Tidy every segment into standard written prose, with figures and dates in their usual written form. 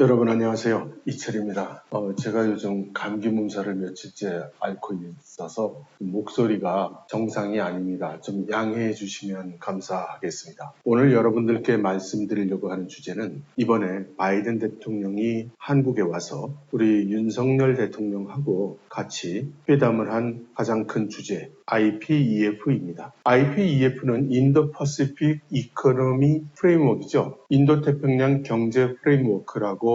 여러분 안녕하세요. 이철입니다. 제가 요즘 감기 몸살을 며칠째 앓고 있어서 목소리가 정상이 아닙니다. 좀 양해해 주시면 감사하겠습니다. 오늘 여러분들께 말씀드리려고 하는 주제는 이번에 바이든 대통령이 한국에 와서 우리 윤석열 대통령하고 같이 회담을 한 가장 큰 주제 IPEF입니다. IPEF는 인도-퍼시픽 이코노미 프레임워크이죠. 인도태평양 경제 프레임워크라고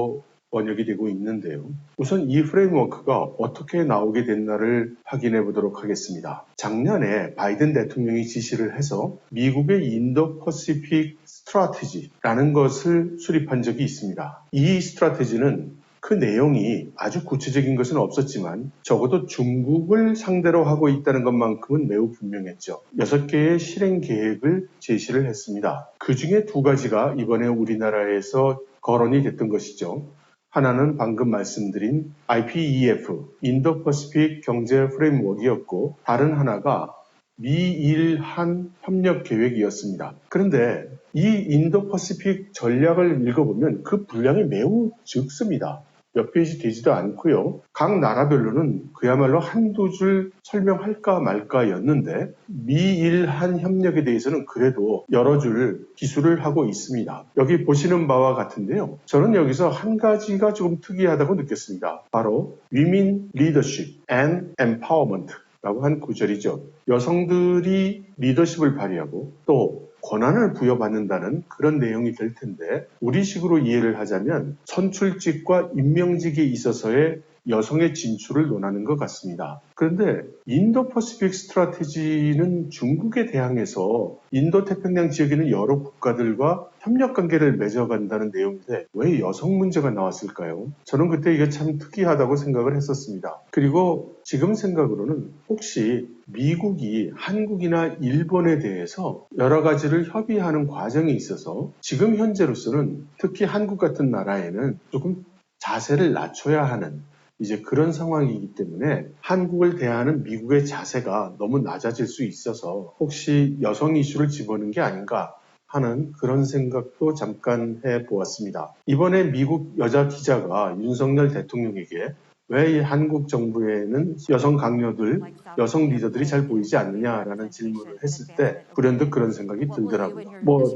번역이 되고 있는데요. 우선 이 프레임워크가 어떻게 나오게 됐나를 확인해 보도록 하겠습니다. 작년에 바이든 대통령이 지시를 해서 미국의 인도-퍼시픽 스트래티지라는 것을 수립한 적이 있습니다. 이 스트래티지는 그 내용이 아주 구체적인 것은 없었지만 적어도 중국을 상대로 하고 있다는 것만큼은 매우 분명했죠. 6개의 실행 계획을 제시를 했습니다. 그 중에 2가지가 이번에 우리나라에서 거론이 됐던 것이죠. 하나는 방금 말씀드린 IPEF, 인도-퍼시픽 경제 프레임워크이었고 다른 하나가 미일-한 협력 계획이었습니다. 그런데 이 인도-퍼시픽 전략을 읽어보면 그 분량이 매우 적습니다. 몇 페이지 되지도 않고요. 각 나라별로는 그야말로 한두 줄 설명할까 말까였는데 미일-한 협력에 대해서는 그래도 여러 줄 기술을 하고 있습니다. 여기 보시는 바와 같은데요. 저는 여기서 한 가지가 조금 특이하다고 느꼈습니다. 바로 Women Leadership and Empowerment 라고 한 구절이죠. 여성들이 리더십을 발휘하고 또 권한을 부여받는다는 그런 내용이 될 텐데 우리식으로 이해를 하자면 선출직과 임명직에 있어서의 여성의 진출을 논하는 것 같습니다. 그런데 인도-퍼시픽 스트래티지는 중국에 대항해서 인도태평양 지역에 있는 여러 국가들과 협력관계를 맺어간다는 내용인데 왜 여성 문제가 나왔을까요? 저는 그때 이게 참 특이하다고 생각을 했었습니다. 그리고 지금 생각으로는 혹시 미국이 한국이나 일본에 대해서 여러 가지를 협의하는 과정에 있어서 지금 현재로서는 특히 한국 같은 나라에는 조금 자세를 낮춰야 하는 이제 그런 상황이기 때문에 한국을 대하는 미국의 자세가 너무 낮아질 수 있어서 혹시 여성 이슈를 집어넣은 게 아닌가 하는 그런 생각도 잠깐 해보았습니다. 이번에 미국 여자 기자가 윤석열 대통령에게 왜 한국 정부에는 여성 강요들, 여성 리더들이 잘 보이지 않느냐라는 질문을 했을 때 불현듯 그런 생각이 들더라고요.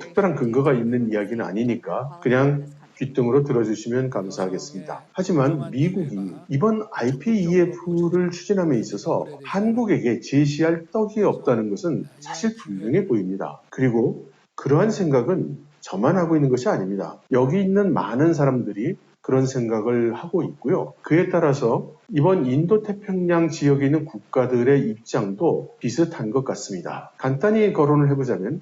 특별한 근거가 있는 이야기는 아니니까 그냥 귀등으로 들어주시면 감사하겠습니다. 하지만 미국이 이번 IPEF를 추진함에 있어서 한국에게 제시할 떡이 없다는 것은 사실 분명해 보입니다. 그리고 그러한 생각은 저만 하고 있는 것이 아닙니다. 여기 있는 많은 사람들이 그런 생각을 하고 있고요. 그에 따라서 이번 인도태평양 지역에 있는 국가들의 입장도 비슷한 것 같습니다. 간단히 거론을 해보자면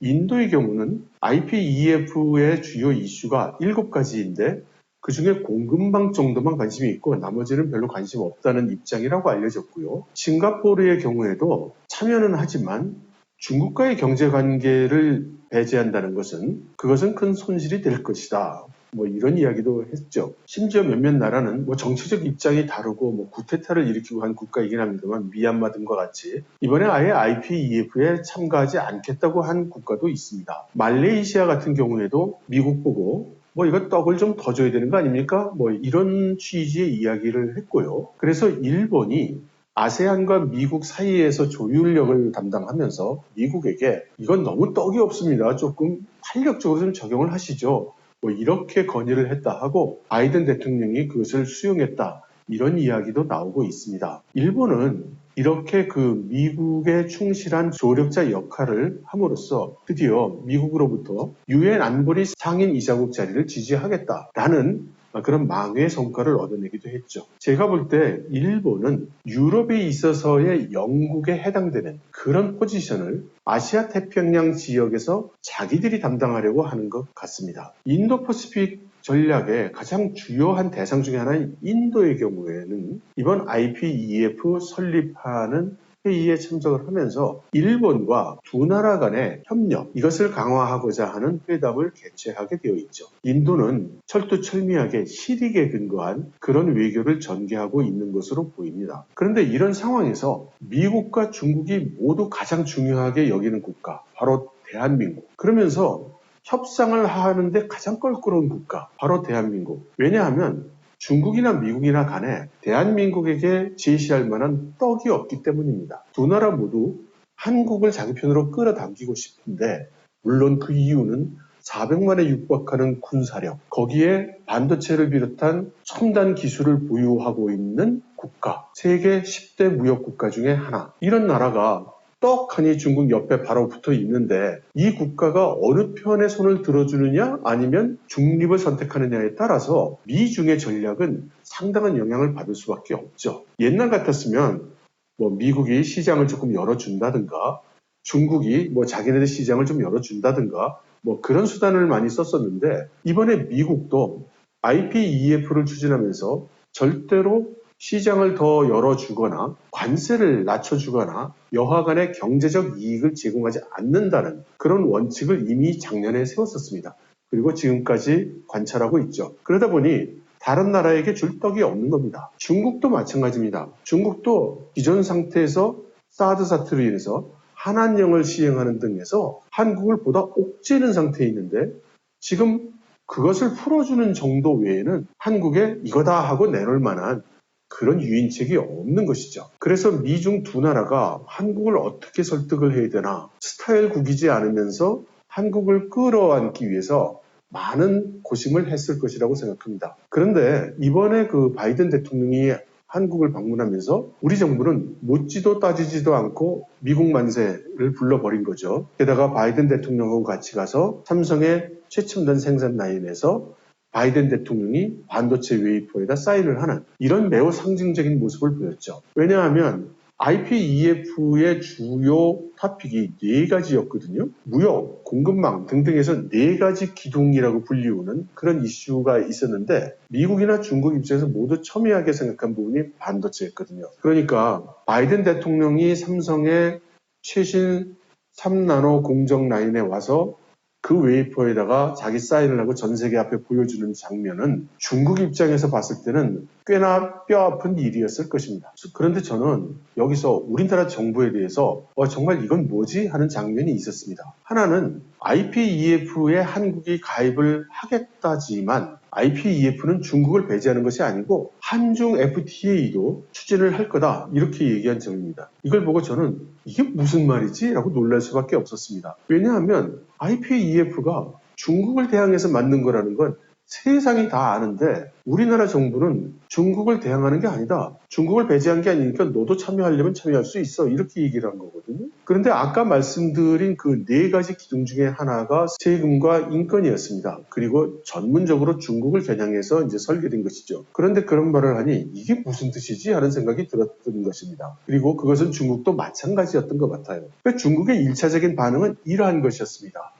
인도의 경우는 IPEF의 주요 이슈가 7가지인데 그중에 공급망 정도만 관심이 있고 나머지는 별로 관심 없다는 입장이라고 알려졌고요. 싱가포르의 경우에도 참여는 하지만 중국과의 경제관계를 배제한다는 것은 그것은 큰 손실이 될 것이다. 이런 이야기도 했죠. 심지어 몇몇 나라는 정치적 입장이 다르고 쿠데타를 일으키고 한 국가이긴 합니다만 미얀마 등과 같이 이번에 아예 IPEF에 참가하지 않겠다고 한 국가도 있습니다. 말레이시아 같은 경우에도 미국 보고 이거 떡을 좀 더 줘야 되는 거 아닙니까? 이런 취지의 이야기를 했고요. 그래서 일본이 아세안과 미국 사이에서 조율력을 담당하면서 미국에게 이건 너무 떡이 없습니다. 조금 탄력적으로 좀 적용을 하시죠. 이렇게 건의를 했다 하고 바이든 대통령이 그것을 수용했다. 이런 이야기도 나오고 있습니다. 일본은 이렇게 미국에 충실한 조력자 역할을 함으로써 드디어 미국으로부터 유엔 안보리 상임 이사국 자리를 지지하겠다라는 그런 망회의 성과를 얻어내기도 했죠. 제가 볼 때 일본은 유럽에 있어서의 영국에 해당되는 그런 포지션을 아시아 태평양 지역에서 자기들이 담당하려고 하는 것 같습니다. 인도퍼시픽 전략의 가장 주요한 대상 중에 하나인 인도의 경우에는 이번 IPEF 설립하는 회의에 참석을 하면서 일본과 두 나라 간의 협력, 이것을 강화하고자 하는 회담을 개최하게 되어 있죠. 인도는 철두철미하게 실익에 근거한 그런 외교를 전개하고 있는 것으로 보입니다. 그런데 이런 상황에서 미국과 중국이 모두 가장 중요하게 여기는 국가, 바로 대한민국. 그러면서 협상을 하는데 가장 껄끄러운 국가, 바로 대한민국. 왜냐하면 중국이나 미국이나 간에 대한민국에게 제시할 만한 떡이 없기 때문입니다. 두 나라 모두 한국을 자기 편으로 끌어당기고 싶은데, 물론 그 이유는 400만에 육박하는 군사력, 거기에 반도체를 비롯한 첨단 기술을 보유하고 있는 국가, 세계 10대 무역 국가 중에 하나. 이런 나라가 떡하니 중국 옆에 바로 붙어 있는데, 이 국가가 어느 편에 손을 들어주느냐 아니면 중립을 선택하느냐에 따라서 미중의 전략은 상당한 영향을 받을 수밖에 없죠. 옛날 같았으면 미국이 시장을 조금 열어준다든가, 중국이 자기네들 시장을 좀 열어준다든가, 그런 수단을 많이 썼었는데, 이번에 미국도 IPEF를 추진하면서 절대로 시장을 더 열어주거나 관세를 낮춰주거나 여하간의 경제적 이익을 제공하지 않는다는 그런 원칙을 이미 작년에 세웠었습니다. 그리고 지금까지 관찰하고 있죠. 그러다 보니 다른 나라에게 줄 떡이 없는 겁니다. 중국도 마찬가지입니다. 중국도 기존 상태에서 사드 사태로 인해서 한한령을 시행하는 등에서 한국을 보다 옥죄는 상태에 있는데, 지금 그것을 풀어주는 정도 외에는 한국에 이거다 하고 내놓을 만한 그런 유인책이 없는 것이죠. 그래서 미중 두 나라가 한국을 어떻게 설득을 해야 되나, 스타일국이지 않으면서 한국을 끌어안기 위해서 많은 고심을 했을 것이라고 생각합니다. 그런데 이번에 그 바이든 대통령이 한국을 방문하면서 우리 정부는 묻지도 따지지도 않고 미국 만세를 불러버린 거죠. 게다가 바이든 대통령하고 같이 가서 삼성의 최첨단 생산 라인에서 바이든 대통령이 반도체 웨이퍼에다 사인을 하는 이런 매우 상징적인 모습을 보였죠. 왜냐하면 IPEF의 주요 토픽이 4가지였거든요. 무역, 공급망 등등에서 4가지 기둥이라고 불리우는 그런 이슈가 있었는데, 미국이나 중국 입장에서 모두 첨예하게 생각한 부분이 반도체였거든요. 그러니까 바이든 대통령이 삼성의 최신 3나노 공정 라인에 와서 그 웨이퍼에다가 자기 사인을 하고 전 세계 앞에 보여주는 장면은 중국 입장에서 봤을 때는 꽤나 뼈아픈 일이었을 것입니다. 그런데 저는 여기서 우리나라 정부에 대해서 정말 이건 뭐지? 하는 장면이 있었습니다. 하나는 IPEF에 한국이 가입을 하겠다지만 IPEF는 중국을 배제하는 것이 아니고 한중 FTA도 추진을 할 거다, 이렇게 얘기한 점입니다. 이걸 보고 저는 이게 무슨 말이지? 라고 놀랄 수밖에 없었습니다. 왜냐하면 IPEF가 중국을 대항해서 만든 거라는 건 세상이 다 아는데, 우리나라 정부는 중국을 대항하는 게 아니다, 중국을 배제한 게 아니니까 너도 참여하려면 참여할 수 있어, 이렇게 얘기를 한 거거든요. 그런데 아까 말씀드린 그 4가지 기둥 중에 하나가 세금과 인건이었습니다. 그리고 전문적으로 중국을 겨냥해서 이제 설계된 것이죠. 그런데 그런 말을 하니 이게 무슨 뜻이지 하는 생각이 들었던 것입니다. 그리고 그것은 중국도 마찬가지였던 것 같아요. 그러니까 중국의 1차적인 반응은 이러한 것이었습니다.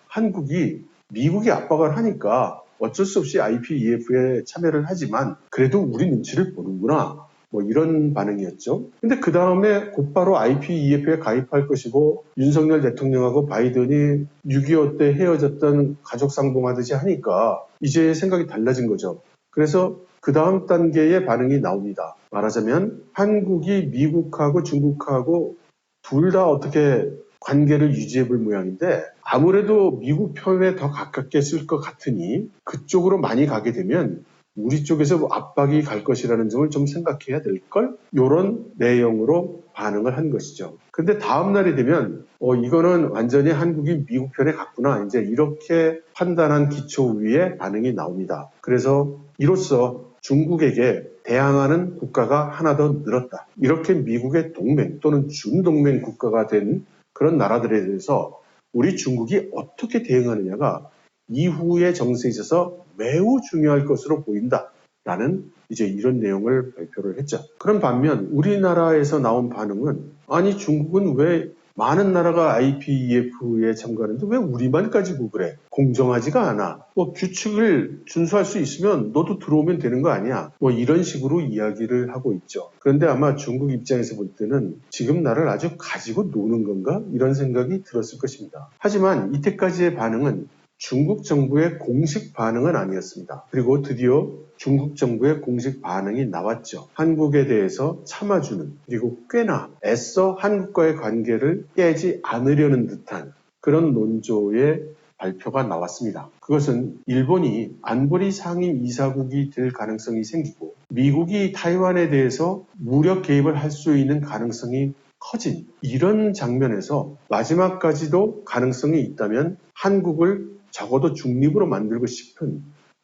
한국이 미국이 압박을 하니까 어쩔 수 없이 IPEF에 참여를 하지만 그래도 우리 눈치를 보는구나, 이런 반응이었죠. 근데 그 다음에 곧바로 IPEF에 가입할 것이고, 윤석열 대통령하고 바이든이 6.25 때 헤어졌던 가족 상봉하듯이 하니까 이제 생각이 달라진 거죠. 그래서 그 다음 단계의 반응이 나옵니다. 말하자면 한국이 미국하고 중국하고 둘 다 어떻게 관계를 유지해 볼 모양인데, 아무래도 미국 편에 더 가깝게 쓸 것 같으니 그쪽으로 많이 가게 되면 우리 쪽에서 압박이 갈 것이라는 점을 좀 생각해야 될걸? 이런 내용으로 반응을 한 것이죠. 근데 다음 날이 되면 이거는 완전히 한국이 미국 편에 갔구나, 이제 이렇게 판단한 기초 위에 반응이 나옵니다. 그래서 이로써 중국에게 대항하는 국가가 하나 더 늘었다, 이렇게 미국의 동맹 또는 준동맹 국가가 된 그런 나라들에 대해서 우리 중국이 어떻게 대응하느냐가 이후의 정세에 있어서 매우 중요할 것으로 보인다라는 이제 이런 내용을 발표를 했죠. 그런 반면 우리나라에서 나온 반응은, 아니 중국은 왜 많은 나라가 IPEF에 참가하는데 왜 우리만 가지고 그래? 공정하지가 않아. 규칙을 준수할 수 있으면 너도 들어오면 되는 거 아니야? 이런 식으로 이야기를 하고 있죠. 그런데 아마 중국 입장에서 볼 때는 지금 나를 아주 가지고 노는 건가? 이런 생각이 들었을 것입니다. 하지만 이때까지의 반응은 중국 정부의 공식 반응은 아니었습니다. 그리고 드디어 중국 정부의 공식 반응이 나왔죠. 한국에 대해서 참아주는, 그리고 꽤나 애써 한국과의 관계를 깨지 않으려는 듯한 그런 논조의 발표가 나왔습니다. 그것은 일본이 안보리 상임 이사국이 될 가능성이 생기고 미국이 타이완에 대해서 무력 개입을 할 수 있는 가능성이 커진 이런 장면에서 마지막까지도 가능성이 있다면 한국을 적어도 중립으로 만들고 싶은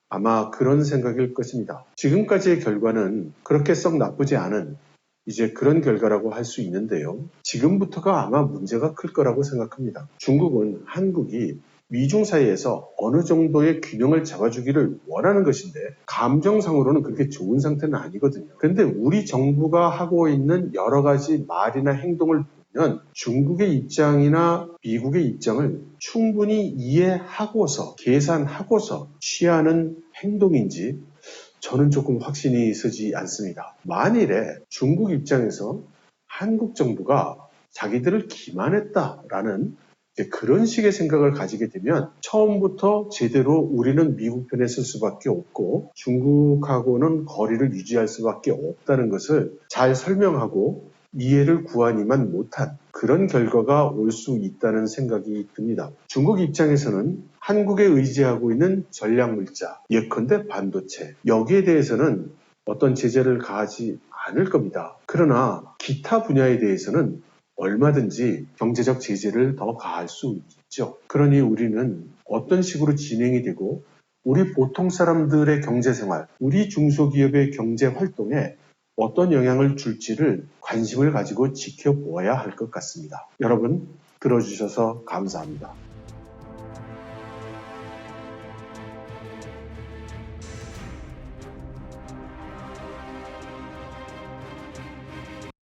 아마 그런 생각일 것입니다. 지금까지의 결과는 그렇게 썩 나쁘지 않은 이제 그런 결과라고 할 수 있는데요. 지금부터가 아마 문제가 클 거라고 생각합니다. 중국은 한국이 미중 사이에서 어느 정도의 균형을 잡아주기를 원하는 것인데 감정상으로는 그렇게 좋은 상태는 아니거든요. 그런데 우리 정부가 하고 있는 여러 가지 말이나 행동을 보면 중국의 입장이나 미국의 입장을 충분히 이해하고서 계산하고서 취하는 행동인지 저는 조금 확신이 서지 않습니다. 만일에 중국 입장에서 한국 정부가 자기들을 기만했다라는 그런 식의 생각을 가지게 되면 처음부터 제대로 우리는 미국 편에 설 수밖에 없고 중국하고는 거리를 유지할 수밖에 없다는 것을 잘 설명하고 이해를 구하니만 못한 그런 결과가 올 수 있다는 생각이 듭니다. 중국 입장에서는 한국에 의지하고 있는 전략물자, 예컨대 반도체, 여기에 대해서는 어떤 제재를 가하지 않을 겁니다. 그러나 기타 분야에 대해서는 얼마든지 경제적 제재를 더 가할 수 있죠. 그러니 우리는 어떤 식으로 진행이 되고 우리 보통 사람들의 경제생활, 우리 중소기업의 경제활동에 어떤 영향을 줄지를 관심을 가지고 지켜보아야 할 것 같습니다. 여러분 들어주셔서 감사합니다.